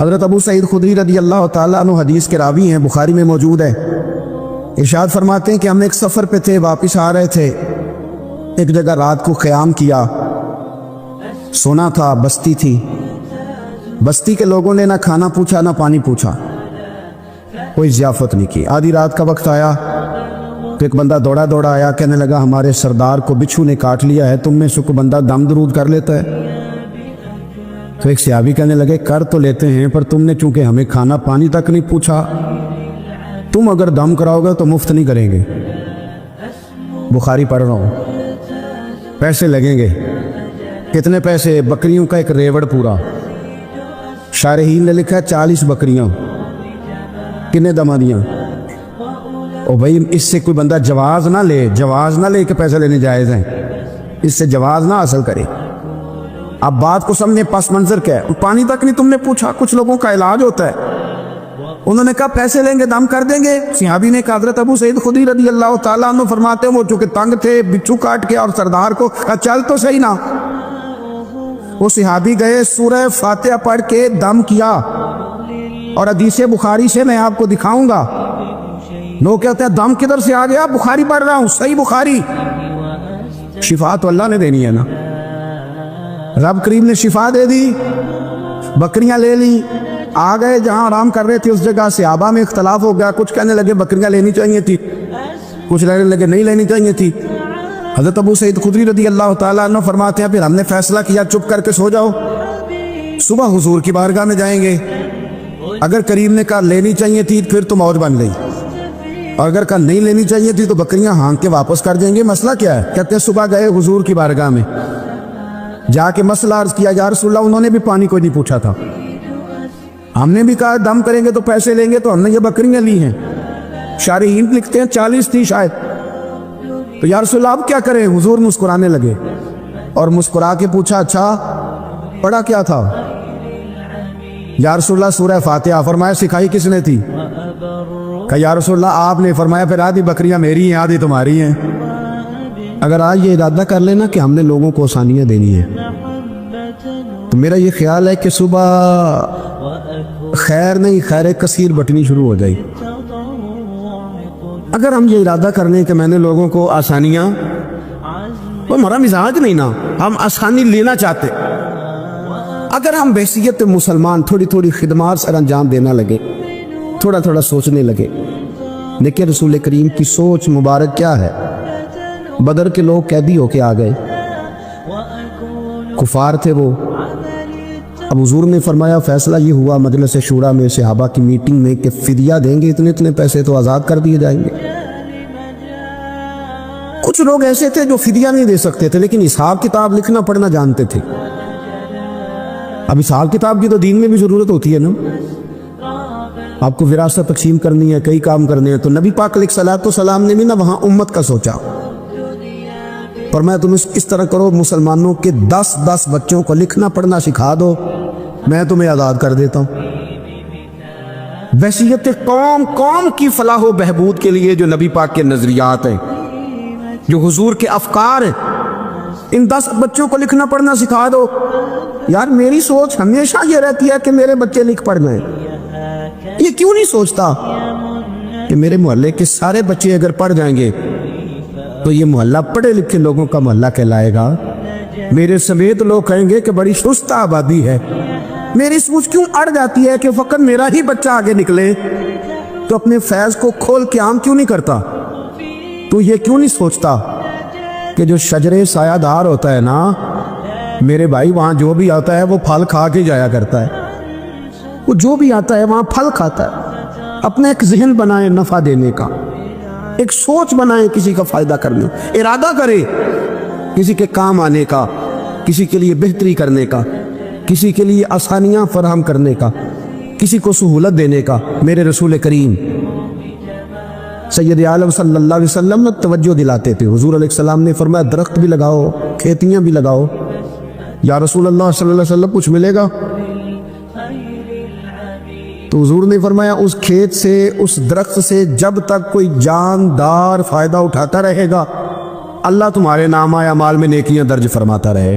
हज़रत अबू सईद खुदरी रज़ी अल्लाह ताला अन्हु हदीस के रावी हैं, बुखारी में मौजूद है। इरशाद फरमाते हैं कि हम एक सफ़र पे थे, वापस आ रहे थे, एक जगह रात को क़याम किया, सोना था, बस्ती थी। बस्ती के लोगों ने ना खाना पूछा ना पानी पूछा, कोई ज़ियाफ़त नहीं की। आधी रात का वक्त आया तो एक बंदा दौड़ा दौड़ा आया, कहने लगा हमारे सरदार को बिच्छू ने काट लिया है, तुम में से कोई बंदा दम दरूद कर लेता है? तो एक सहाबी कहने लगे कर तो लेते हैं, पर तुमने चूंकि हमें खाना पानी तक नहीं पूछा, तुम अगर दम कराओगे तो मुफ्त नहीं करेंगे। बुखारी पढ़ रहा हूँ, पैसे लगेंगे। कितने पैसे? बकरियों का एक रेवड़ पूरा। शारहीन ने लिखा है 40 बकरियां। कितने दमा दियाँ? ओ भाई, इससे कोई बंदा जवाज ना ले कि पैसे लेने जायज़ हैं, इससे जवाज ना हासिल करे। अब बात को समझे, पस मंजर क्या है। पानी तक नहीं तुमने पूछा। कुछ लोगों का इलाज होता है, उन्होंने कहा पैसे लेंगे, दम कर देंगे। सहाबी ने कहा, हज़रत अबू सईद खुदरी रज़ी अल्लाह ताला अन्हु फरमाते हैं वो चूंकि तंग थे, बिच्छू काट के, और सरदार को कहा चल तो सही ना। वो सहाबी गए, सूरह फातिहा पढ़ के दम किया, और हदीस बुखारी से मैं आपको दिखाऊंगा। लोग कहते हैं दम किधर से आ गया? बुखारी पढ़ रहा हूं, सही बुखारी। शिफा तो अल्लाह ने देनी है ना, रब करीम ने शिफा दे दी। बकरियां ले ली, आ गए जहां आराम कर रहे थे उस जगह। सहाबा में इख्तलाफ हो गया, कुछ कहने लगे बकरियां लेनी चाहिए थी, कुछ कहने लगे नहीं लेनी चाहिए थी। हज़रत अबू सईद खुदरी रज़ी अल्लाह ताला अन्हु फरमाते हैं फिर हमने फैसला किया चुप करके सो जाओ, सुबह हुजूर की बारगाह में जाएंगे। अगर करीम ने कहा लेनी चाहिए थी फिर तो मौज बन गई, और अगर कहा नहीं लेनी चाहिए थी तो बकरियां हाँक के वापस कर देंगे। मसला क्या है? कहते हैं सुबह गए हुजूर की बारगाह में, जाके मसला अर्ज किया, या रसूलल्लाह उन्होंने भी पानी कोई नहीं पूछा था, हमने भी कहा दम करेंगे तो पैसे लेंगे, तो हमने ये बकरियां ली हैं। शारहीन लिखते हैं 40 थी शायद। तो या रसूलल्लाह अब क्या करें? हुजूर मुस्कुराने लगे, और मुस्कुरा के पूछा अच्छा पढ़ा क्या था? या रसूलल्लाह सूरह फातिहा। फरमाया सिखाई किसने थी? कहा या रसूलल्लाह आपने। फरमाया फिर आधी बकरियां मेरी हैं, आधी तुम्हारी हैं। अगर आज ये इरादा कर लेना कि हमने लोगों को आसानियां देनी है, तो मेरा ये ख्याल है कि सुबह खैर नहीं खैर कसीर बटनी शुरू हो जाएगी। अगर हम ये इरादा कर लें कि मैंने लोगों को आसानियां, वो हमारा मिजाज नहीं ना, हम आसानी लेना चाहते। अगर हम बैसियत मुसलमान थोड़ी थोड़ी खिदमत सर अंजाम देना लगे, थोड़ा थोड़ा सोचने लगे, लेकिन रसूल करीम की सोच मुबारक क्या है? बदर के लोग कैदी होके आ गए, कुफार थे वो। अब हुजूर ने फरमाया फैसला ये हुआ मजलिस शूरा में, सहाबा की मीटिंग में, कि फिदिया देंगे इतने इतने पैसे तो आज़ाद कर दिए जाएंगे। कुछ लोग ऐसे थे जो फिदिया नहीं दे सकते थे, लेकिन हिसाब किताब लिखना पढ़ना जानते थे। अब हिसाब किताब की तो दीन में भी ज़रूरत होती है ना, आपको विरासत तकसीम करनी है, कई काम करने हैं। तो नबी पाक अलैहिस्सलाम ने भी ना वहाँ उम्मत का सोचा, पर मैं तुम इस तरह करो, मुसलमानों के 10-10 बच्चों को लिखना पढ़ना सिखा दो, मैं तुम्हें आज़ाद कर देता हूँ। वसीयत कौम, कौम की फलाह बहबूद के लिए जो नबी पाक के नजरियात हैं, जो हुजूर के अफकार हैं, इन 10 बच्चों को लिखना पढ़ना सिखा दो। यार मेरी सोच हमेशा ये रहती है कि मेरे बच्चे लिख पढ़ गए। ये क्यों नहीं सोचता कि मेरे मोहल्ले के सारे बच्चे अगर पढ़ जाएंगे तो ये मोहल्ला पढ़े लिखे लोगों का मोहल्ला कहलाएगा, मेरे समेत लोग कहेंगे कि बड़ी सुस्ता आबादी है। मेरी सोच क्यों अड़ जाती है कि फकत मेरा ही बच्चा आगे निकले, तो अपने फैज को खोल के आम क्यों नहीं करता? तो ये क्यों नहीं सोचता कि जो शजरे सायादार होता है ना मेरे भाई, वहां जो भी आता है वो फल खा के जाया करता है, वो जो भी आता है वहां फल खाता है। अपना एक जहन बनाए नफा देने का, एक सोच बनाए किसी का फायदा करने, इरादा करे किसी के काम आने का, किसी के लिए बेहतरी करने का, किसी के लिए आसानियां फराहम करने का, किसी को सहूलत देने का। मेरे रसूल करीम सैयद आलम सल्लल्लाहु अलैहि वसल्लम ने तवज्जो दिलाते थे। हुजूर अलैहिस्सलाम ने फरमाया दरख्त भी लगाओ, खेतियां भी लगाओ। या रसूलुल्लाह सल्लल्लाहु अलैहि वसल्लम कुछ मिलेगा? तो हुजूर ने फरमाया उस खेत से, उस दरख्त से जब तक कोई जानदार फायदा उठाता रहेगा, अल्लाह तुम्हारे नाम आया माल में नेकियां दर्ज फरमाता रहे।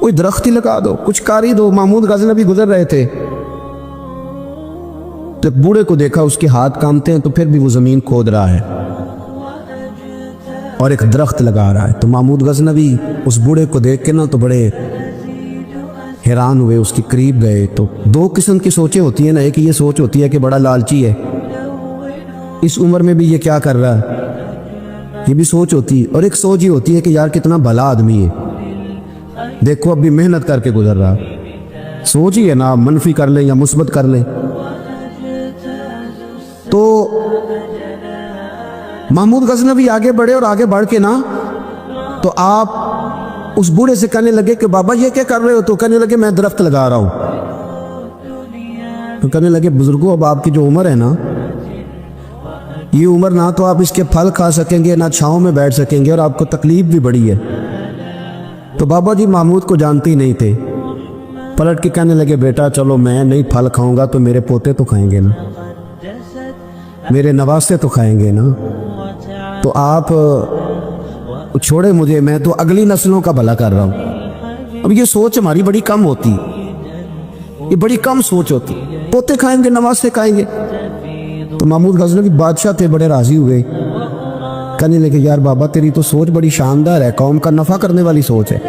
कोई दरख्त ही लगा दो, कुछ कार ही दो। महमूद गजनवी गुजर रहे थे तो एक बूढ़े को देखा, उसके हाथ कामते हैं तो फिर भी वो जमीन खोद रहा है और एक दरख्त लगा रहा है। तो महमूद गजनवी उस बूढ़े को देख के ना तो बड़े हैरान हुए, उसके करीब गए। तो दो किस्म की सोचें होती हैं ना, एक ये सोच होती है कि बड़ा लालची है, इस उम्र में भी ये क्या कर रहा है, ये भी सोच होती है। और एक सोच ये होती है कि यार कितना भला आदमी है, देखो अभी मेहनत करके गुजर रहा। सोच ही है ना, मनफी कर ले या मुस्बत कर ले। तो महमूद गजनवी आगे बढ़े और आगे बढ़ के ना तो आप उस बूढ़े से कहने लगे कि बाबा ये क्या कर रहे हो? तो कहने लगे मैं दरख्त लगा रहा हूं। तो कहने लगे बुजुर्गों, अब आपकी जो उम्र है ना, ये उम्र ना तो आप इसके फल खा सकेंगे ना छांव में बैठ सकेंगे और आपको तकलीफ भी बड़ी है। तो बाबा जी महमूद को जानते ही नहीं थे, पलट के कहने लगे बेटा चलो, मैं नहीं फल खाऊंगा तो मेरे पोते तो खाएंगे ना, मेरे नवासे तो खाएंगे ना, तो आप छोड़े मुझे, मैं तो अगली नस्लों का भला कर रहा हूं। अब ये सोच हमारी बड़ी कम होती, ये बड़ी कम सोच होती, पोते खाएंगे नवासे खाएंगे। तो महमूद गजनवी बादशाह थे, बड़े राजी हुए, कहने लगे यार बाबा तेरी तो सोच बड़ी शानदार है, कौम का नफा करने वाली सोच है।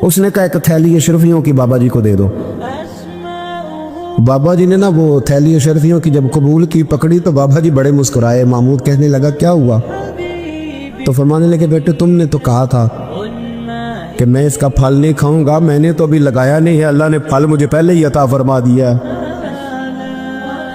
उसने कहा एक थैली अशरफियों की बाबा जी को दे दो। बाबा जी ने ना वो थैली अशरफियों की जब कबूल की, पकड़ी तो बाबा जी बड़े मुस्कुराए। महमूद कहने लगा क्या हुआ? तो फरमाने लगे बेटे तुमने तो कहा था कि मैं इसका फल नहीं खाऊंगा, मैंने तो अभी लगाया नहीं है, अल्लाह ने फल मुझे पहले ही अता फरमा दिया।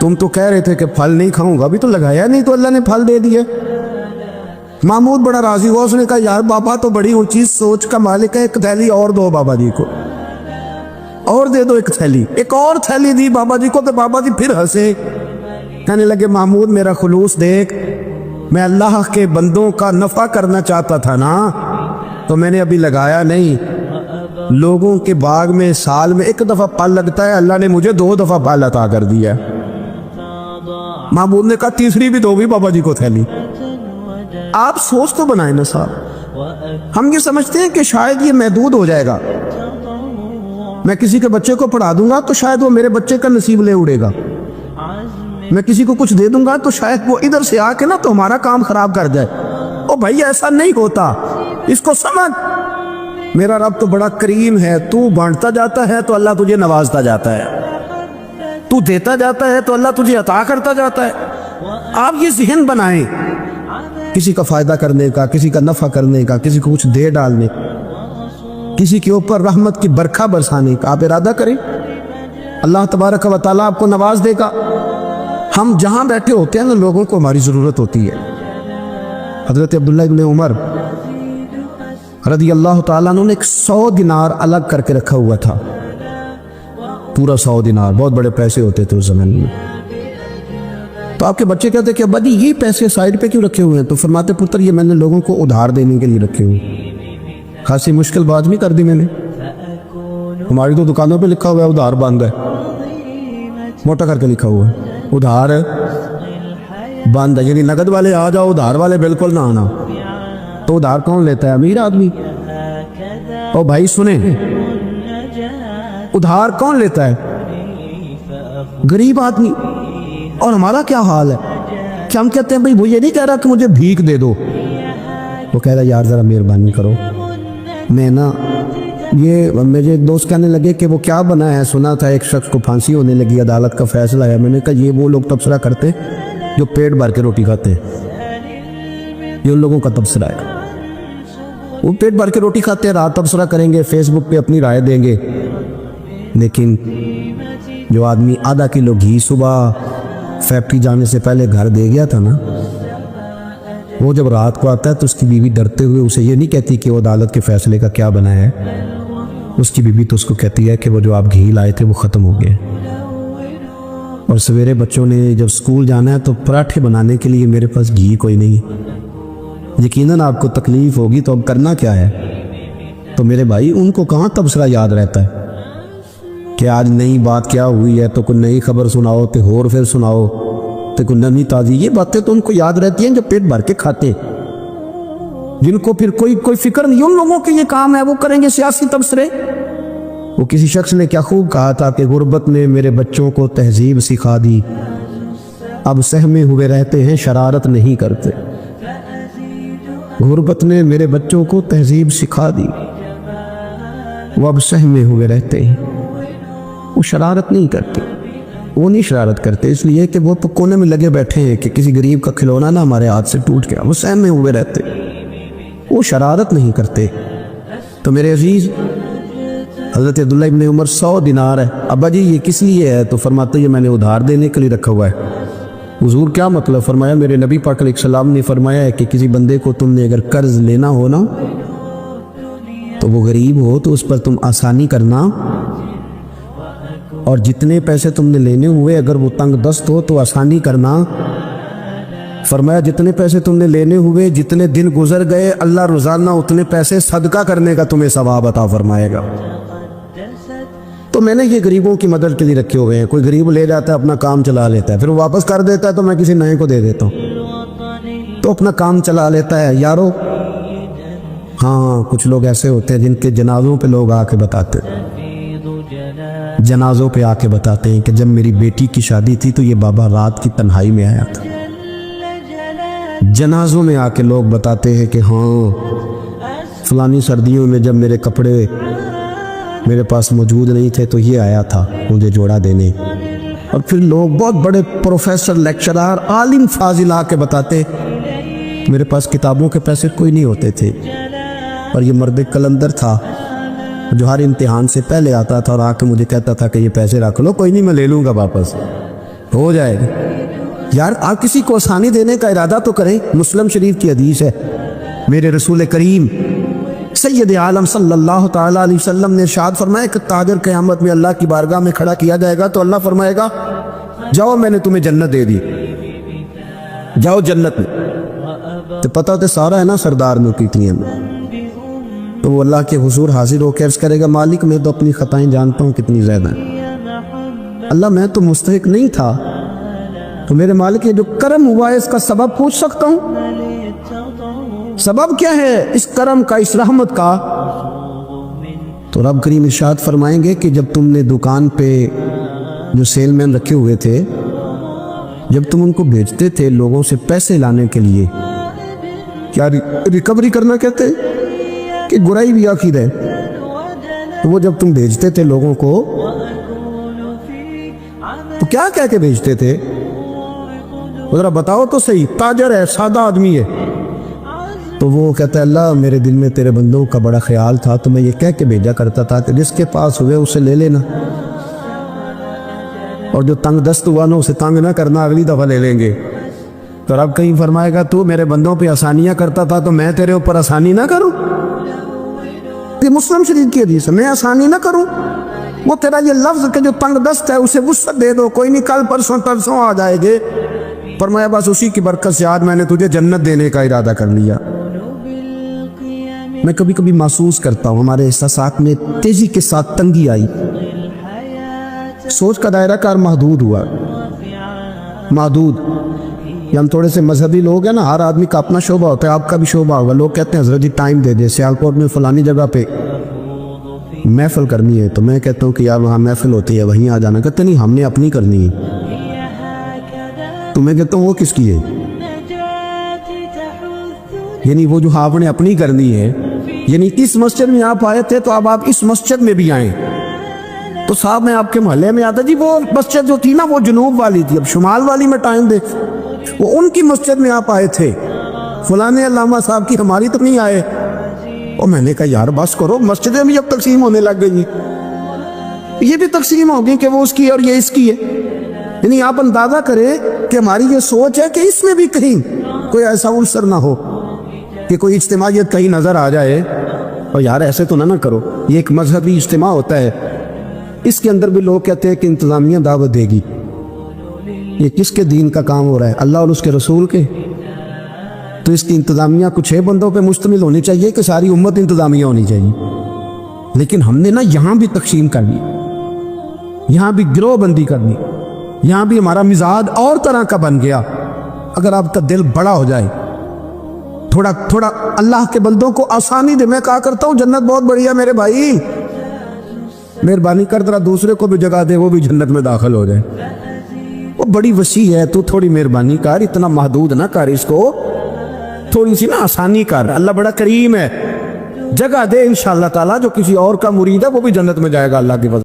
तुम तो कह रहे थे कि फल नहीं खाऊंगा, अभी तो लगाया नहीं तो अल्लाह ने फल दे दिया। महमूद बड़ा राजी हुआ, उसने कहा यार बाबा तो बड़ी ऊंची सोच का मालिक है, एक थैली और दो बाबा जी को, और दे दो एक थैली। एक और थैली दी बाबा जी को तो बाबा जी फिर हंसे, कहने लगे महमूद मेरा खुलूस देख, मैं अल्लाह के बंदों का नफा करना चाहता था ना, तो मैंने अभी लगाया नहीं। लोगों के बाग में साल में एक दफा फल लगता है, अल्लाह ने मुझे 2 दफा फल अता कर दिया। महमूद ने कहा तीसरी भी दोगी बाबा जी को थैली। आप सोच तो बनाए ना साहब, हम ये समझते हैं कि शायद ये महदूद हो जाएगा, मैं किसी के बच्चे को पढ़ा दूंगा तो शायद वो मेरे बच्चे का नसीब ले उड़ेगा, मैं किसी को कुछ दे दूंगा तो शायद वो इधर से आके ना तो हमारा काम खराब कर जाए। ओ भाई ऐसा नहीं होता, इसको समझ, मेरा रब तो बड़ा करीम है, तू बांटता जाता है तो अल्लाह तुझे नवाजता जाता है, तू देता जाता है तो अल्लाह तुझे अता करता जाता है। आप ये ज़हन बनाएं, किसी का फायदा करने का, किसी का नफा करने का, किसी को कुछ दे डालने, किसी के ऊपर रहमत की बरखा बरसाने का आप इरादा करें, अल्लाह तबारक व तआला आपको नवाज देगा। हम जहां बैठे होते हैं ना, लोगों को हमारी जरूरत होती है। हजरत अब्दुल्लाह इब्न उमर रज़ी अल्लाह तआला अन्हु ने एक 100 दिनार अलग करके रखा हुआ था, पूरा 100 दिनार, बहुत बड़े पैसे होते थे उस जमाने में। तो आपके बच्चे कहते कि अब्बा जी ये पैसे साइड पे क्यों रखे हुए हैं? तो फरमाते पुत्र ये मैंने लोगों को उधार देने के लिए रखे हुए। खासी मुश्किल बात भी कर दी मैंने, हमारी तो दुकानों पे लिखा हुआ है उधार बंद है, मोटा करके लिखा हुआ है उधार बंद है, यानी नगद वाले आ जाओ, उधार वाले बिल्कुल ना आना। तो उधार कौन लेता है? अमीर आदमी। ओ भाई सुने, उधार कौन लेता है? गरीब आदमी। और हमारा क्या हाल है कि हम कहते हैं भाई वो ये नहीं कह रहा कि मुझे भीख दे दो, वो कह रहा यार जरा मेहरबानी करो। मैं ना ये मेरे एक दोस्त कहने लगे कि वो क्या बना है, सुना था एक शख्स को फांसी होने लगी, अदालत का फैसला है। मैंने कहा ये वो लोग तबसरा करते जो पेट भर के रोटी खाते, ये उन लोगों का तबसरा है। वो पेट भर के रोटी खाते हैं, रात तबसरा करेंगे, फेसबुक पे अपनी राय देंगे। लेकिन जो आदमी आधा किलो घी सुबह फैक्ट्री जाने से पहले घर दे गया था ना, वो जब रात को आता है तो उसकी बीवी डरते हुए उसे ये नहीं कहती कि वो अदालत के फैसले का क्या बना है, उसकी बीवी तो उसको कहती है कि वो जो आप घी लाए थे वो ख़त्म हो गए। और सवेरे बच्चों ने जब स्कूल जाना है तो पराठे बनाने के लिए मेरे पास घी कोई नहीं। यकीनन आपको तकलीफ़ होगी, तो अब करना क्या है? तो मेरे भाई उनको कहाँ तबसरा याद रहता है कि आज नई बात क्या हुई है, तो कोई नई खबर सुनाओ, तो होर फिर सुनाओ, तो कोई नई ताज़ी, ये बातें तो उनको याद रहती हैं जो पेट भर के खाते। जिनको फिर कोई फिक्र नहीं, उन लोगों के ये काम है, वो करेंगे सियासी तबसरे। वो किसी शख्स ने क्या खूब कहा था कि गुर्बत ने मेरे बच्चों को तहजीब सिखा दी, अब सहमे हुए रहते हैं, शरारत नहीं करते। गुर्बत ने मेरे बच्चों को तहजीब सिखा दी, वो अब सहमे हुए रहते हैं, वो शरारत नहीं करते। वो नहीं शरारत करते इसलिए कि वो तो कोने में लगे बैठे हैं कि किसी गरीब का खिलौना ना हमारे हाथ से टूट गया, वो सहमे हुए रहते, वो शरारत नहीं करते। तो मेरे अजीज, हज़रत अब्दुल्लाह इब्न उमर 100 दिनार है, अब्बा जी ये किस लिए है? तो फरमाते ये मैंने उधार देने के लिए रखा हुआ है। हुजूर क्या मतलब? फरमाया मेरे नबी पाक अलैहिस्सलाम ने फरमाया है कि किसी बंदे को तुमने अगर कर्ज लेना हो ना, तो वो गरीब हो तो उस पर तुम आसानी करना, और जितने पैसे तुमने लेने हुए अगर वो तंग दस्त हो तो आसानी करना। फरमाया जितने पैसे तुमने लेने हुए, जितने दिन गुजर गए, अल्लाह रोजाना उतने पैसे सदका करने का तुम्हें सवाब अता फरमाएगा। तो मैंने ये गरीबों की मदद के लिए रखे हुए हैं। कोई गरीब ले जाता है, अपना काम चला लेता है, फिर वो वापस कर देता है तो मैं किसी नए को दे देता हूँ, तो अपना काम चला लेता है यारो। हाँ, कुछ लोग ऐसे होते हैं जिनके जनाजों पे लोग आके बताते हैं, जनाजों पे आके बताते हैं कि जब मेरी बेटी की शादी थी तो ये बाबा रात की तन्हाई में आया था। जनाजों में आके लोग बताते हैं कि हाँ फलानी सर्दियों में जब मेरे कपड़े मेरे पास मौजूद नहीं थे तो ये आया था मुझे जोड़ा देने। और फिर लोग बहुत बड़े प्रोफेसर, लेक्चरर, आलिम फाजिल आके बताते मेरे पास किताबों के पैसे कोई नहीं होते थे, और ये मर्द कलंदर था जो हर इम्तिहान से पहले आता था और आके मुझे कहता था कि ये पैसे रख लो, कोई नहीं मैं ले लूँगा, वापस हो जाएगा। यार आप किसी को आसानी देने का इरादा तो करें। मुस्लिम शरीफ की हदीस है, मेरे रसूल करीम सैयद आलम सल्लल्लाहु ताला अलैहि वसल्लम ने इरशाद फरमाया कि ताजर क़यामत में अल्लाह की बारगाह में खड़ा किया जाएगा तो अल्लाह फरमाएगा जाओ मैंने तुम्हें जन्नत दे दी, जाओ जन्नत में। तो पता तो सारा है ना सरदार में कितनी है। तो वो अल्लाह के हुजूर हाजिर होकर अर्ज करेगा मालिक मैं तो अपनी खताएं जानता हूँ कितनी ज़्यादा है, अल्लाह मैं तो मुस्तहिक नहीं था, तो मेरे मालिक ये जो करम हुआ है इसका सबब पूछ सकता हूँ? सबब क्या है इस करम का, इस रहमत का? तो रब करीम इरशाद फरमाएंगे कि जब तुमने दुकान पे जो सेलमैन रखे हुए थे, जब तुम उनको भेजते थे लोगों से पैसे लाने के लिए, क्या रिकवरी करना कहते हैं कि गुराई भी आखिर है, तो वो जब तुम भेजते थे लोगों को तो क्या कह के भेजते थे? जरा बताओ तो सही। ताजर है, सादा आदमी है, तो वो कहता है अल्लाह मेरे दिल में तेरे बंदों का बड़ा ख्याल था तो मैं ये कह के भेजा करता था कि जिसके पास हुए उसे ले लेना, और जो तंग दस्त हुआ ना उसे तंग ना करना, अगली दफा ले लेंगे। तो रब कहीं फरमाएगा तू मेरे बंदों पे आसानियां करता था तो मैं तेरे ऊपर आसानी ना करूं? ये मुस्लिम शरीफ की हदीस है, मैं आसानी ना करूं? वो तेरा ये लफ्ज के जो तंग दस्त है उसे वुसअत दे दो, कोई नहीं कल परसों तरसों आ जाएंगे। फरमाया बस उसी की बरकत से आज मैंने तुझे जन्नत देने का इरादा कर लिया। मैं कभी कभी महसूस करता हूँ हमारे एहसासात में तेजी के साथ तंगी आई, सोच का दायरा कार महदूद हुआ, महदूद। हम थोड़े से मजहबी लोग हैं ना, हर आदमी का अपना शोबा होता है, आपका भी शोबा होगा। लोग कहते हैं हजरत जी टाइम दे दे, सियालकोट में फलानी जगह पे महफिल करनी है, तो मैं कहता हूँ कि यार वहाँ महफिल होती है वहीं आ जाना। कहते नहीं हमने अपनी करनी है, तो मैं कहता हूँ वो किसकी है? यानी वो जो आपने अपनी करनी है, यानी इस मस्जिद में आप आए थे तो अब आप इस मस्जिद में भी आए। तो साहब मैं आपके मोहल्ले में आता जी, वो मस्जिद जो थी ना वो जनूब वाली थी, अब शुमाल वाली में टाइम दे, वो उनकी मस्जिद में आप आए थे, फलाने अल्लामा साहब की, हमारी तो नहीं आए। और मैंने कहा यार बस करो, मस्जिदें भी अब तकसीम होने लग गई, ये भी तकसीम होगी कि वो उसकी और ये इसकी है। यानी आप अंदाजा करें कि हमारी ये सोच है कि इसमें भी कहीं कोई ऐसा उनसर ना हो कि कोई इज्तिमायत कहीं नजर आ जाए। और यार ऐसे तो ना करो, ये एक मजहबी इज्तिमा होता है, इसके अंदर भी लोग कहते हैं कि इंतजामिया दावत देगी। ये किसके दीन का काम हो रहा है? अल्लाह और उसके रसूल के। तो इसकी इंतजामिया कुछ 6 बंदों पे मुश्तमिल होनी चाहिए कि सारी उम्मत इंतजामिया होनी चाहिए? लेकिन हमने ना यहाँ भी तकसीम कर ली, यहाँ भी गिरोहबंदी कर ली, यहाँ भी हमारा मिजाज और तरह का बन गया। अगर आपका दिल बड़ा हो जाए थोड़ा थोड़ा अल्लाह के बंदों को आसानी दे। मैं कहा करता हूँ जन्नत बहुत बढ़िया मेरे भाई, मेहरबानी कर जरा दूसरे को भी जगह दे, वो भी जन्नत में दाखिल हो जाए। वो बड़ी वसी है, तू थोड़ी मेहरबानी कर, इतना महदूद ना कर इसको, थोड़ी सी ना आसानी कर। अल्लाह बड़ा करीम है, जगह दे इंशाअल्लाह ताला। जो किसी और का मुरीद है वो भी जन्नत में जाएगा अल्लाह की वजह।